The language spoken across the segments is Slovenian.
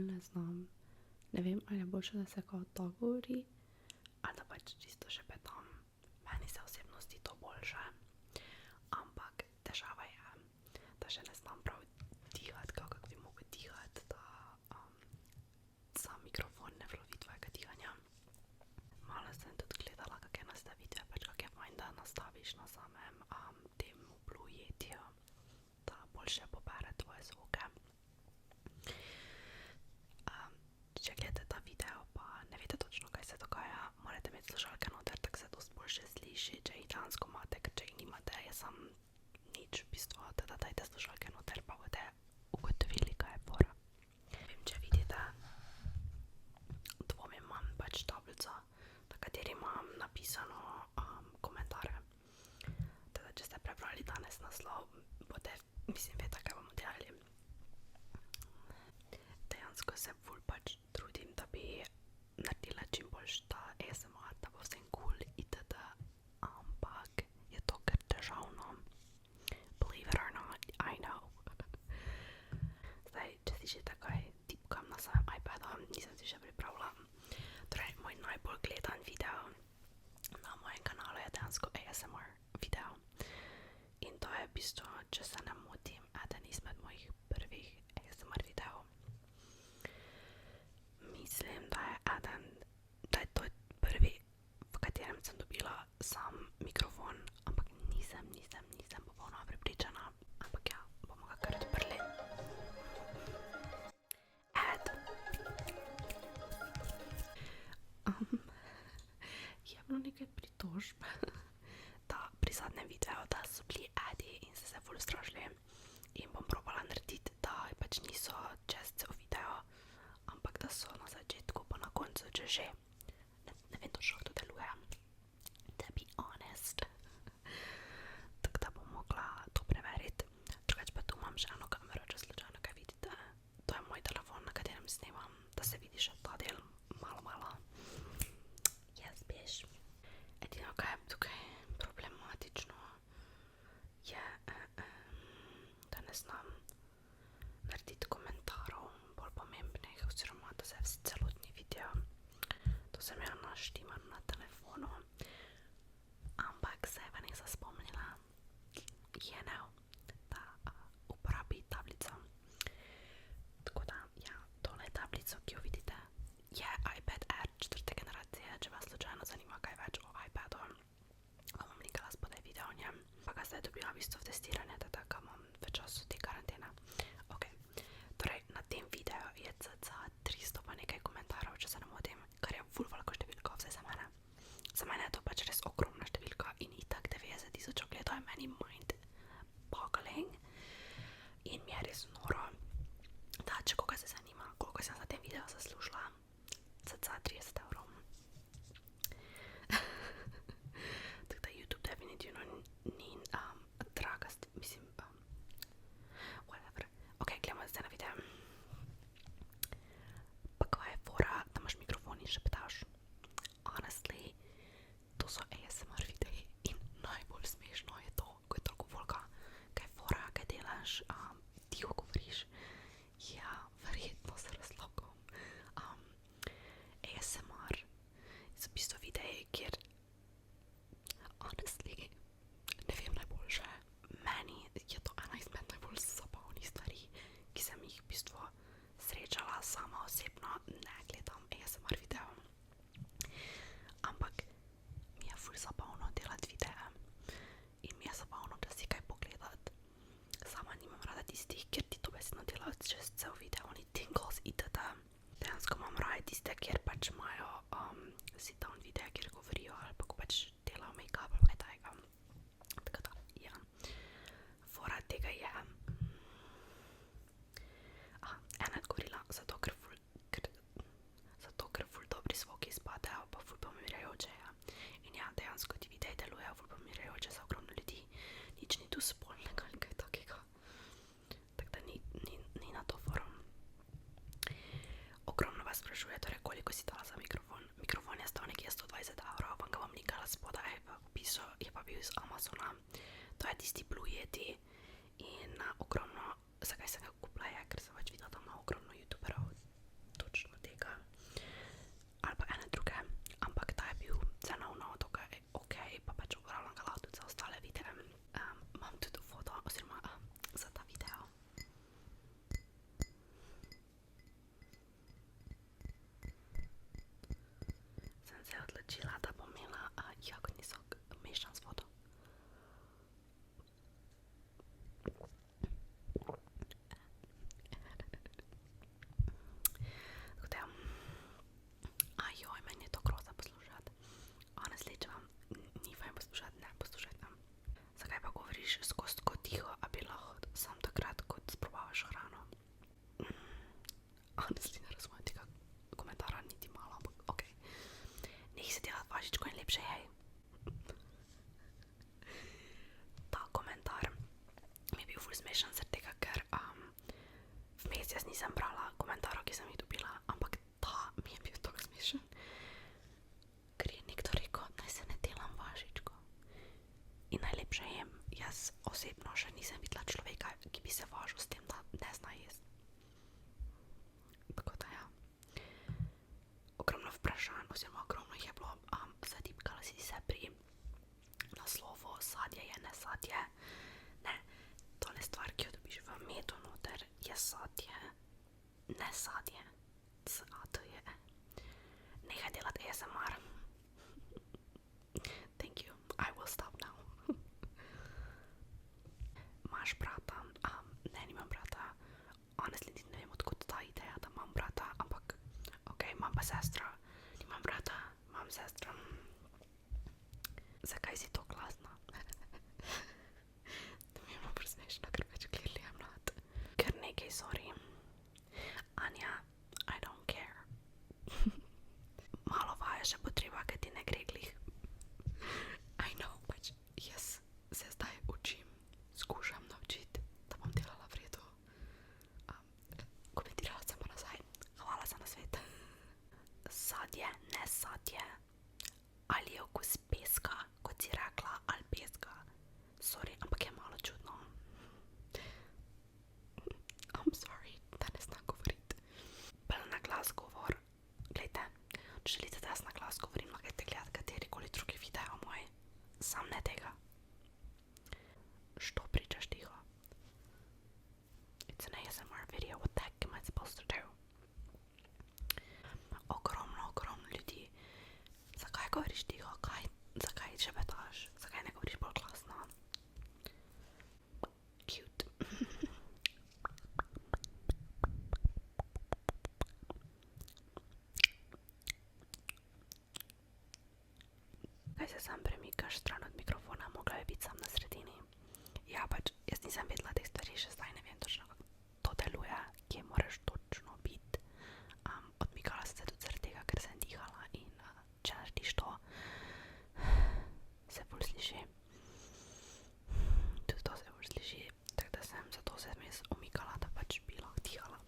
ne znam. Ne vem, ali je boljše, da se kao to govori, ali da pač čisto še petam. Meni se osebno zdi to boljše. Ampak težava je, da še ne znam prav dihati, kako bi mogel dihati, da sam mikrofon ne vlovi tvojega dihanja. Malo sem tudi gledala, kak je nastavitve, pač kak je fajn, da nastaviš na samem tem Blue Yetiju, da boljše pobere tvoje zvuke. Če gledate ta video, pa ne veste točno, kaj se dogaja, morate imeti slušalke noter, tako se dosti boljše sliši, če jih dejansko imate, ker če jih nimate, je sam nič v bistvu, teda dajte slušalke noter, pa boste ugotovili, kaj je fora. Vem, če vidite, dvomim imam pač tablico, na kateri imam napisano komentare. Teda, če ste prebrali danes naslov, boste, mislim, vedeti, kaj bomo delali. Dejansko se ful pač trudim, da bi naredila čim boljš ta ASMR, da bo vsem cool itd. Ampak je to kar težavno. Believe it or not, I know. Zdaj, če slišite, kaj tipkam na svojem iPadu, nisem si še pripravila. Torej, moj najbolj gledan video na mojem kanalu je dejansko ASMR video. In to je v bistvu, če se ne motim, eden izmed mojih prvih ASMR videov. Mislim, da je to prvi, v katerem sem dobila sam mikrofon, ampak nisem popolnoma prepričana. Ampak ja, bomo ga kar odprli. Je bilo nekaj pritožb, da pri zadnjem videu, da so bili adi in so se ful strašili. In bom probala narediti, da pač niso čez cel video, ampak da so na začetku pa na koncu, če že. Ne vem točno, kako to deluje. To be honest. Tako da bom mogla to preveriti. Drugače pa tu imam še eno kamero, če slučajno kaj vidite. To je moj telefon, na katerem snemam, da se vidi še ta del malo. Jaz biš. Edino, kaj je tukaj problematično, je, da ne znam narediti komentarov bolj pomembnih, oziroma da se celotni video. To sem ja naštimala na telefonu, ampak se pa nisem spomnila, da uporabi tablico. Tako da, ja, tole tablico, ki jo vidite, je iPad Air 4. generacije, če vas slučajno zanima kaj več o iPadu. Vam bom linkala spodaj video o njem. Pa ga zdaj dobila v bistvu v testiranje, da tako imam v času te karantene. Ok, torej na tem videu je cca 300 pa nekaj komentarov, če se ne motim, kar je ful veliko številka, vsaj za mene. Za mene je to pač res ogromna številka in itak 90,000 ogledov je meni mind-boggling. In mi je res noro, da če koga se zanima, koliko sem za tem video zaslužila, cca 30 €. Tako da YouTube definitivno ni draga, mislim, whatever. Ok, gledamo zdaj na video. Pa kaj je fora, da imaš mikrofon in šeptaš? Honestly, to so ASMR videi in najbolj smešno je to, ko je toliko volka, kaj fora, kaj delaš, tiho govoriš. Ja, verjetno z razlogom. ASMR so v bistvu videi, kjer honestly, ne vem najboljše. Meni je to ena izmed najbolj zabavnih stvari, ki sem jih v bistvu srečala sama osebno, ne gledam ASMR video. Ampak mi je ful zabavno delati videe in mi je zabavno, da si kaj pogledati. Sama nimam rada tistih, kjer ti to besedno delajo čez cel video, oni tingles itd. Dejansko imam raje tiste, kjer pač imajo sit down videe, kjer govorijo ali pa ko pač delajo make-up ali kaj tajega. Tako da, ja. Fora tega je ena odgovorila, zato ker ful dobri zvoki izpadejo, pa ful pomirjajoče je. In ja, dejansko ti videi delujejo ful pomirjajoče za ogromno ljudi. Nič ni tu spolnega ali kaj takega. Tako da ni na to forum. Ogromno vas sprašuje, torej koliko si dala za mikrofon. Mikrofon je stal nekje 120 €, vam ga bom linkala spodaj v opisu, je pa bil iz Amazona. To je tisti Blue Yeti in ogromno, zakaj sem ga kupila je, ker sem pač videla, da ima ogromno youtuberov se odločila, da bom imela jagodni sok mešan s vodo. Tako da, joj, meni je to groza poslušati. Honestly, če vam ni fajn poslušati, ne poslušajte. Zakaj pa govoriš skozi tako tiho, a bi lahko sam takrat, kot sprobavaš hrano? Honestly, ne razumem tega komentara niti malo, ampak okej. Neh se delati važičko in lepše, hej. Ta komentar mi je bil ful smešen, zaradi tega, ker vmes jaz nisem brala komentarov, ki sem jih dobila, ampak ta mi je bil tako smešen. Ker je nekdo rekel, naj se ne delam važičko in najlepše jem. Jaz osebno še nisem videla človeka, ki bi se važil s tem, da ne zna jesti. Tako da ja. Ogromno vprašanj, oziroma ogromno jih je bilo, zatipkala si se pri naslovu sadje je, ne sadje. Ne, tole stvar, ki jo dobiš v medu noter, je sadje, ne sadje. S-A-D-J-E. Nehaj delati ASMR. Thank you, I will stop now. Imaš brata? Ne, nimam brata. Honestly, ne vem, odkud ta ideja, da imam brata, ampak okej, imam pa sestro. Nimam brata, imam sestro. Zakaj si to glasna? To mi je bilo presmešno, ker več clearly I'm not. Ker nekaj, sorry. Anja, I don't care. Malo vaje še potreba, ker ti ne gre glih. I know, pač jaz se zdaj učim, skušam naučiti, da bom delala v redu. Komentirala sem pa nazaj. Hvala za nasvet. Sadje, ne sadje. Ali je okus peska, kot si rekla, ali peska. Sorry, ampak je malo čudno. I'm sorry, da ne znam govoriti. Bolj na glas govor. Glejte, če želite, da jaz na glas govorim, lahko gledati katerikoli drugi video moj. Sam ne tega. Što pričaš tiho? It's an ASMR video, what the heck am I supposed to do? Ogromno ljudi. Zakaj govoriš tiho? Zakaj šepetaš? Zakaj ne govoriš bolj glasno? Cute. Kaj se sam premikaš stran od mikrofona, mogla je biti sam na sredini. Ja, pač, jaz nisem vedela teh stvari, še zdaj ne vem točno, kako to deluje, kje moraš točno biti. Odmikala sem se tudi zaradi tega, ker sem dihala in če narediš to, se ful sliši. Tudi to se ful sliši, tako da sem zato se vmes umikala, da pač bi lahko dihala.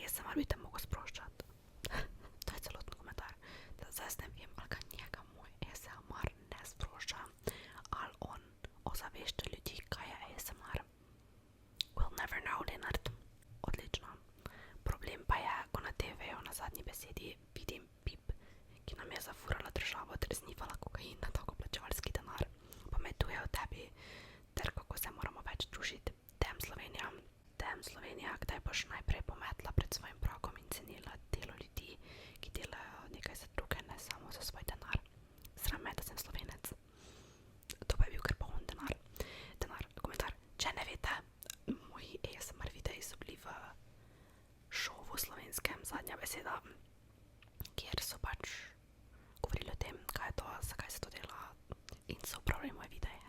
ASMR bi te mogel sproščati. To je celoten komentar. Zdaj ne vem, ali ga njega moj ASMR ne sprošča, ali on ozavešča ljudi, kaj je ASMR. We'll never know, Leonard. Odlično. Problem pa je, ko na TV-ju na zadnji besedi vidim Pip, ki nam je zafurala državo ter znivala kokain na davkoplačevalski denar. Pametuje o tebi, ter kako se moramo več družiti. Damn Slovenija, kdaj boš najprej pometla pred svojim pragom in cenila delo ljudi, ki delajo nekaj za druge, ne samo za svoj denar. Sram me, da sem Slovenec. To pa je bil kar poln denar. Komentar. Če ne veste, moji ASMR videi so bili v šovu slovenskem Zadnja beseda, kjer so pač govorili o tem, kaj je to, zakaj se to dela in so upravljali moje videe.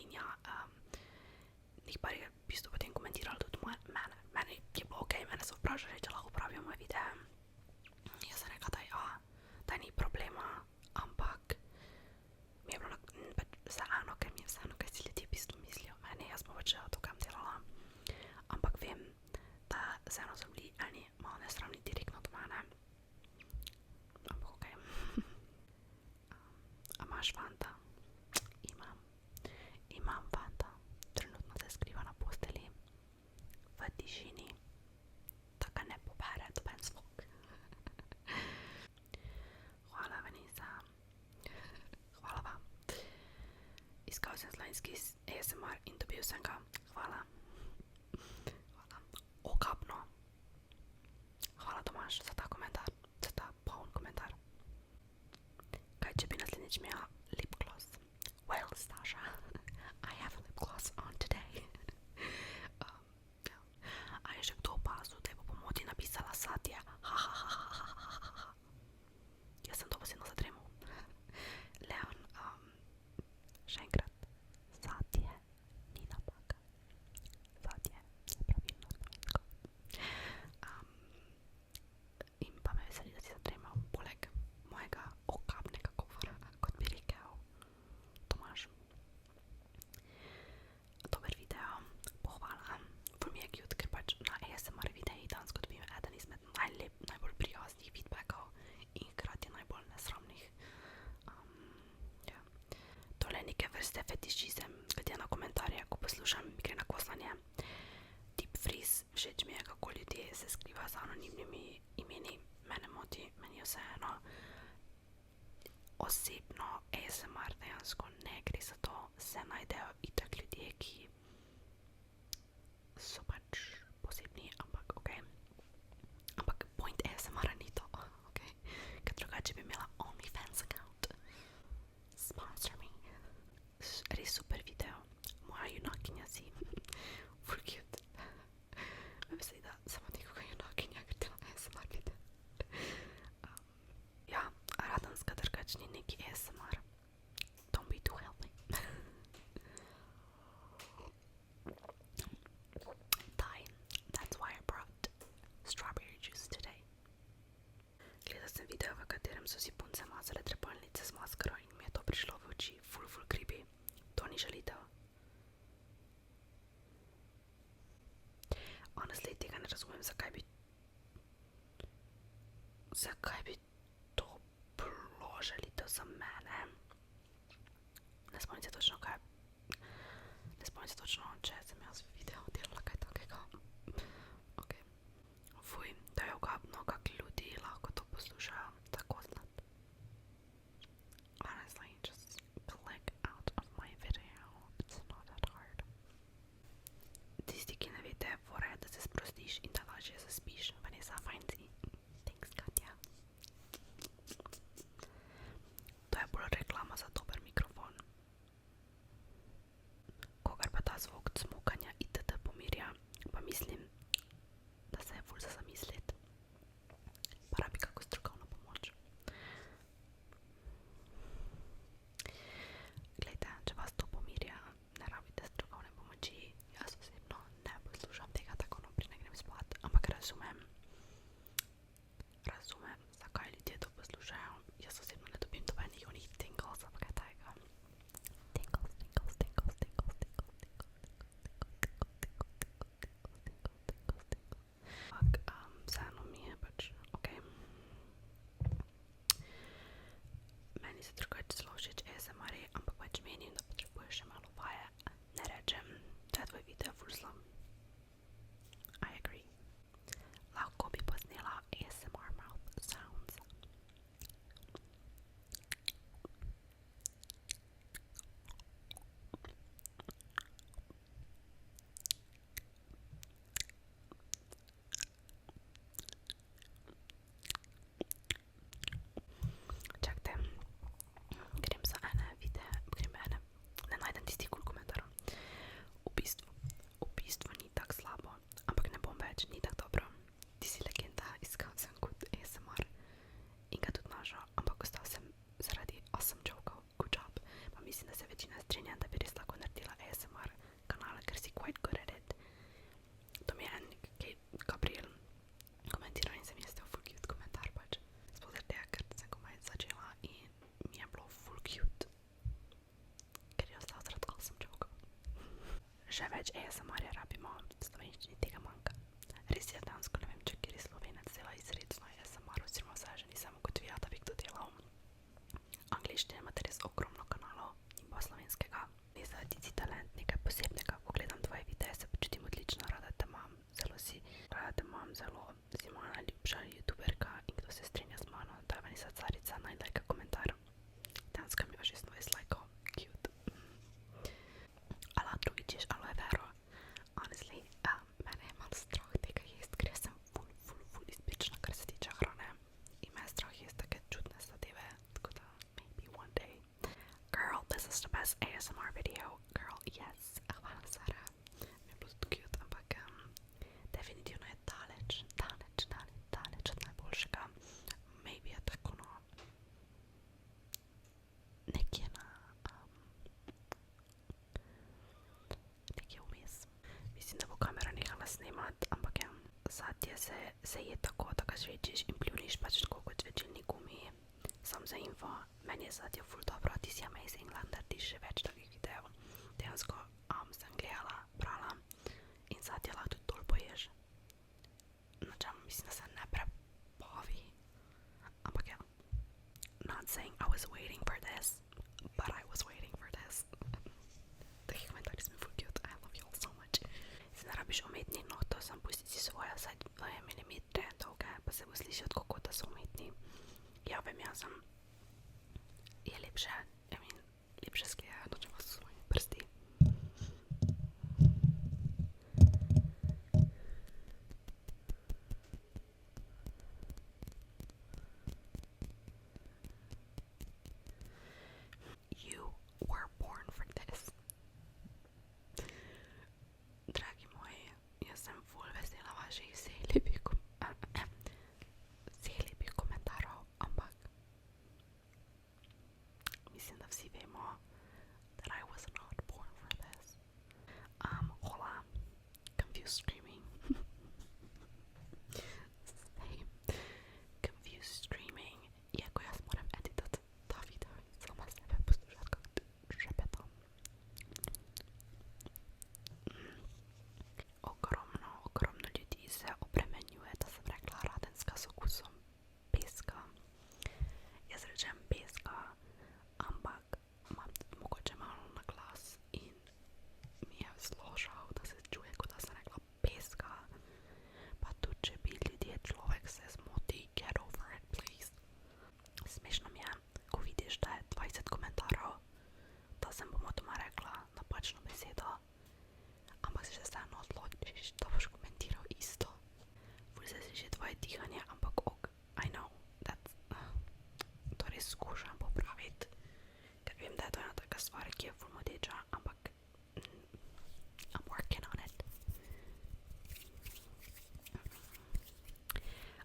In ja, njih par je v bistvu potem komentirali tudi mene je bilo okej, mene so vprašali, če lahko upravijo moje videe. Jaz sem rekla, da ja, da ni problema, ampak mi je bilo vseeno, ker mi je vseeno, kaj si ljudje v bistvu mislijo meni, jaz pa pač to, kam delala. Ampak vem, da vseeno so bili eni malo nesramni direktno do mene. Ampak okej. A imaš fanta? Imam fanta. Trenutno se skriva na posteli v tišini, da ga ne pobere doben zvok. Hvala, Vanessa. Hvala vam. Iskal sem slovenski ASMR in dobil sem ga. Hvala. Okapno. Hvala, Tomaž, za ta komentar, za ta poln komentar. ni vseeno. Osebno ASMR dejansko ne gre za to, se najdejo itak ljudje, ki so pač posebni, ampak ok. Ampak point ASMR-a ni to, ok? Ker drugače bi imela OnlyFans account. Sponsor me. Res super video. Moja junakinja si. Full cute. Me veseli, da sem od nekoga junakinja, ker dela ASMR video. Ja, radanska drugače ni neki ASMR. Don't be too healthy. Thai. That's why I brought strawberry juice today. Gledal sem video, v katerem so si punce mazale trepalnice z maskaro in mi je to prišlo v oči. Full creepy. To ni žalitev. Honestly, tega ne razumem, zakaj bi to bilo žalitev za mene. Ne spomnim se točno kaj. Ne spomnim se točno, če sem jaz v videu delala kaj takega. Ok. Fuj, to je ogabno, kak ljudi lahko to poslušajo. Tako zlat. Honestly, just click out of my video. It's not that hard. Tisti, ki ne veste, fora je, da se sprostiš in da lažje zaspiš. Vanessa finds it. Thanks, Katja. To je bolj reklama za dober mikrofon. Kogar pa ta zvok cmokanja itd. Pomirja, pa mislim, da se je ful za zamislit. Pa rabi kako strokovno pomoč. Glejte, če vas to pomirja, ne rabite strokovne pomoči. Jaz osebno ne poslušam tega tako, no, preden grem spat, ampak razumem, zakaj ljudje to poslušajo. Jaz osebno ne dobim dobenih onih tingles, ampak je tega. Tingles. Vseeno mi je pač ok. Meni se drugače zelo všeč ASMR-ji, ampak pač menim, da potrebuješ še malo vaje. Ne rečem, da je tvoj video ful slab. I agree. Lahko bi posnela ASMR mouth sounds. Čakajte, grem za ne najdem tistih kul komentarov. V bistvu ni tako slabo, ampak ne bom več, ni tako dobro. Ti si legenda, iskal sem kot ASMR in ga tudi našel, ampak ostal sem zaradi awesome joke-ov. Good job. Pa mislim, da se večina strinja, da bi res lahko naredila ASMR kanala, ker si quite good at it. To mi je en Gabriel komentiral in se mi je zdel full cute komentar pač. Sploh zaradi tega, ker sem komaj začela in mi je bilo full cute. Ker je ostal zaradi awesome joke-ov. Še več ASMR-ja rabimo, v slovenščini tega manjka. Res je, dejansko ne vem, če kjer je Slovenec dela izredno ASMR, oziroma vsaj že nisem ugotovila, da bi kdo delal. Angliščine imate res ogromno kanalov in pa slovenskega. Ni za ti si talent nekaj posebnega, ko gledam tvoje videe, se počutim odlično, rada te imam, zelo si moja najljubša youtuberka in kdo se strinja z mano, to je Vanessa Carica, naj lajka komentar. Dejansko mi je že 120 lajkov, cute. Ala drugič ješ aloe vero. Honestly, mene je malo strah tega jest, ker sem ful izbirčna, kar se tiče hrane. In me je strah jest take čudne zadeve, tako da maybe one day. Girl, this is the best ASMR video. Girl, yes. Hvala, Sara. Mi je bilo tudi cute, ampak definitivno je daleč od najboljšega. Maybe je tako, no, nekje vmes. Mislim, da bo kamera nehala snemat, ampak ja. Sadje se je tako, da ga žvečiš in pljuniš pač tako kot žvečilni gumi. Sam za info, meni je sadje ful dobro, ti si amazing, lahko narediš še več takih videov. Dejansko sem gledala, brala in sadje lahko tudi dol poješ. Na čem mislim, da se ne prebavi. Ampak ja. Not saying I was waiting for this, but I was waiting for this. Taki komentarji smo ful cute, I love you all so much. Se ne rabiš umetnih nohtov, sam pusti si svoje vsaj 2 mm dolge, pa se bo slišati, kako da so umetni. sem. Je lepše, lepše sklejajo, no če vas s svojimi prsti. You were born for this. Dragi moji, jaz sem ful vesela vaših vseh lepih komentarjev, ampak mislim, da vsi vemo, that I was not born for this. Hola, confused screaming. Same. Confused screaming. Iako jaz moram editati ta video in sama sebe poslušati, kako šepetam. Ogromno ljudi se obremenjuje, da sem rekla radenska z okusom peska. Jaz rečem peska, ampak imam mogoče malo na glas in mi je zelo žal, da se čuje, kot da sem rekla peska. Pa tudi, če bi ljudje človek se zmoti, get over it, please. Smešno mi je, ko vidiš, da je 20 komentarjev, da sem pomotoma rekla napačno besedo, ampak se še vseeno odločiš, da boš komentiral isto. Ful se sliši tvoje dihanje, ampak ok, I know, to res skušam popraviti, ker vem, da je to ena taka stvar, ki je ful modeča, ampak I'm working on it.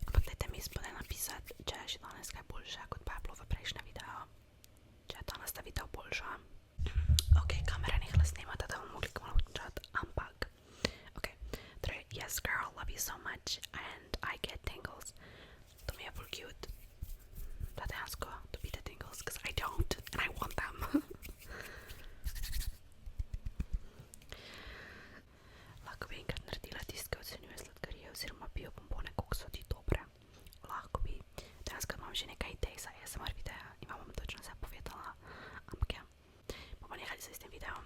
Ampak dajte mi spodaj napisati, če je še danes kaj boljše, kot pa je bilo v prejšnjem videu. Če je ta nastavitev boljša. Ok, kamera nehala snemati, da bomo mogli kmalo končati, ampak ok, torej, yes girl, love you so much and I get tingles. To mi je ful cute, da dejansko dobite tingles, cause I don't and I want them. Lahko bi enkrat naredila tist, ki ocenjuje sladkarije oziroma pijo bombone, koliko so ti dobre. Lahko bi, dejansko imam že nekaj idej za ASMR videa in vam bom točno vse povedala, ampak ja, bomo nehali se s tem videom.